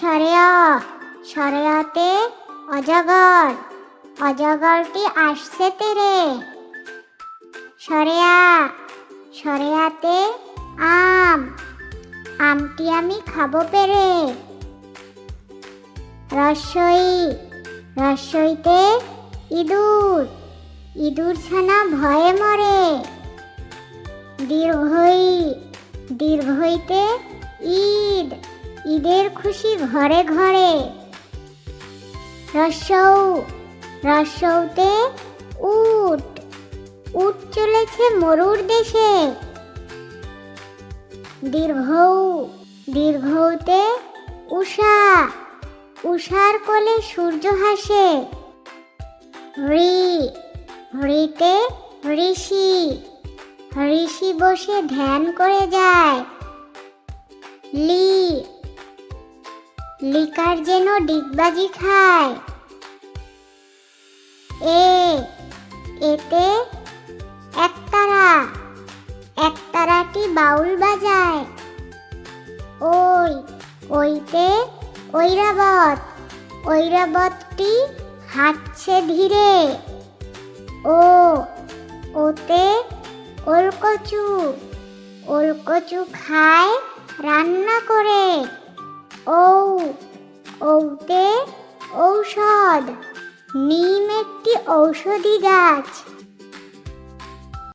সরে অ, সরে অতে অজগর, অজগরটি আসছে তেরে। সরে আ, সরে আতে আম, আমটি আমি খাবো পেরে। রস্বই, রস্বইতে ইঁদুর, ইঁদুর ছানা ভয়ে মরে। দীর্ঘই, দীর্ঘইতে ঈদ, ঈদের খুশি ঘরে ঘরে। রস্বৌ, রস্বৌতে উট, উট চলেছে মরুর দেশে। দীর্ঘৌ, দীর্ঘৌতে উষা, উষার কোলে সূর্য হাসে। ঋ, ঋতে ঋষি, ঋষি বসে ধ্যান করে যায়। লি, লিকার যেন ডিগবাজি খায়। এ, এতে একতারা, একতারাটি বাউল বাজায়। ওই, ওইতে ঐরাবত, ঐরাবতটি হাঁটছে ধীরে। ও, ওতে ওলকচু, ওলকচু খায় রান্না করে। ঔ, ঔতে ঔষধ, নিম একটি ঔষধি গাছ।